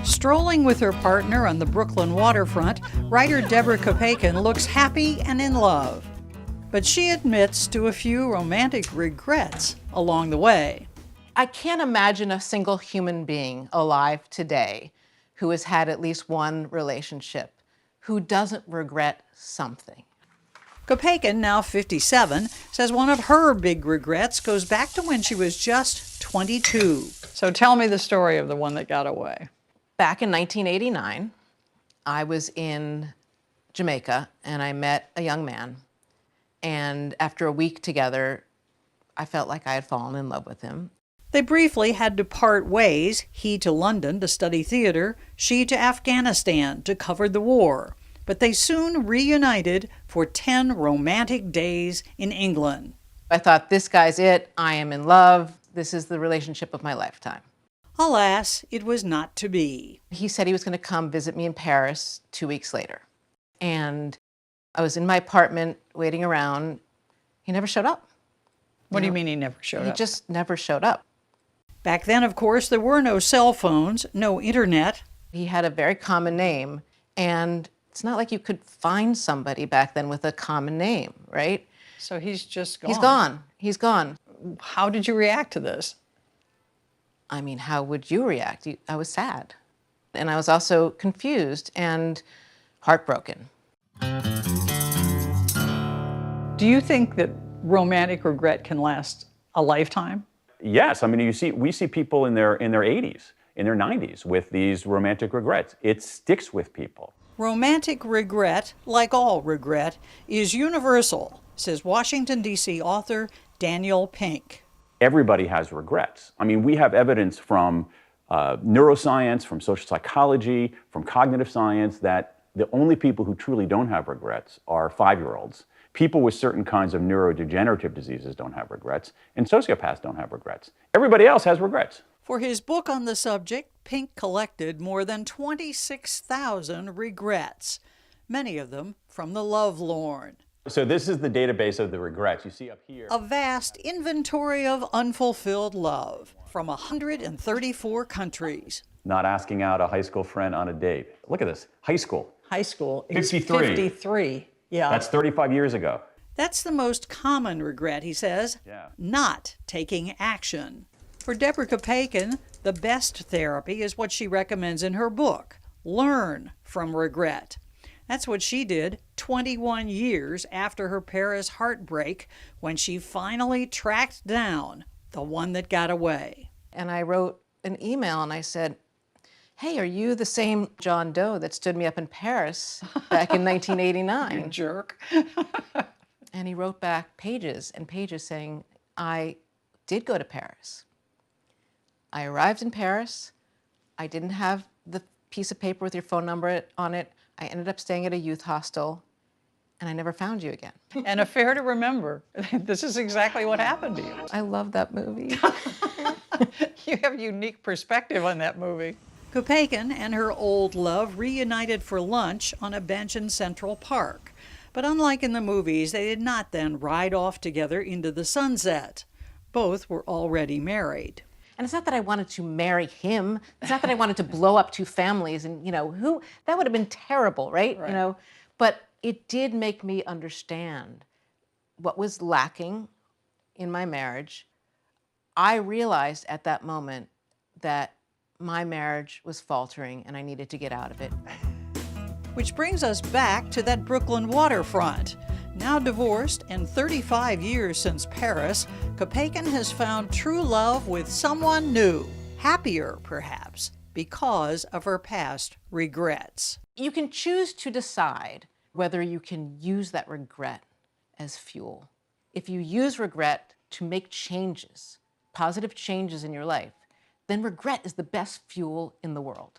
Strolling with her partner on the Brooklyn waterfront, writer Deborah Kopeikin looks happy and in love. But she admits to a few romantic regrets along the way. I can't imagine a single human being alive today who has had at least one relationship who doesn't regret something. Kopeikin, now 57, says one of her big regrets goes back to when she was just 22. So tell me the story of the one that got away. Back in 1989, I was in Jamaica and I met a young man. And after a week together, I felt like I had fallen in love with him. They briefly had to part ways, he to London to study theater, she to Afghanistan to cover the war. But they soon reunited for 10 romantic days in England. I thought, this guy's it, I am in love, this is the relationship of my lifetime. Alas, it was not to be. He said he was going to come visit me in Paris 2 weeks later. And I was in my apartment waiting around. He never showed up. What do you mean he never showed up? He just never showed up. Back then, of course, there were no cell phones, no internet. He had a very common name, and it's not like you could find somebody back then with a common name, right? So he's just gone. He's gone. He's gone. How did you react to this? I mean, how would you react? I was sad. And I was also confused and heartbroken. Do you think that romantic regret can last a lifetime? Yes, I mean, we see people in their 80s, in their 90s with these romantic regrets. It sticks with people. Romantic regret, like all regret, is universal, says Washington, D.C. author Daniel Pink. Everybody has regrets. I mean, we have evidence from neuroscience, from social psychology, from cognitive science that the only people who truly don't have regrets are 5-year-olds. People with certain kinds of neurodegenerative diseases don't have regrets, and sociopaths don't have regrets. Everybody else has regrets. For his book on the subject, Pink collected more than 26,000 regrets, many of them from the lovelorn. So this is the database of the regrets. You see up here. A vast inventory of unfulfilled love from 134 countries. Not asking out a high school friend on a date. Look at this, high school. High school is 53. 53. Yeah. That's 35 years ago. That's the most common regret, he says, not taking action. For Deborah Kopeikin, the best therapy is what she recommends in her book, Learn from Regret. That's what she did 21 years after her Paris heartbreak when she finally tracked down the one that got away. And I wrote an email and I said, hey, are you the same John Doe that stood me up in Paris back in 1989? You jerk. And he wrote back pages and pages saying, I did go to Paris. I arrived in Paris. I didn't have the piece of paper with your phone number on it. I ended up staying at a youth hostel, and I never found you again. An affair to remember. This is exactly what happened to you. I love that movie. You have a unique perspective on that movie. Kopeikin and her old love reunited for lunch on a bench in Central Park. But unlike in the movies, they did not then ride off together into the sunset. Both were already married. And it's not that I wanted to marry him. It's not that I wanted to blow up 2 families and, that would have been terrible, right? But it did make me understand what was lacking in my marriage. I realized at that moment that my marriage was faltering and I needed to get out of it. Which brings us back to that Brooklyn waterfront. Now divorced and 35 years since Paris, Kopeikin has found true love with someone new, happier perhaps, because of her past regrets. You can choose to decide whether you can use that regret as fuel. If you use regret to make changes, positive changes in your life, then regret is the best fuel in the world.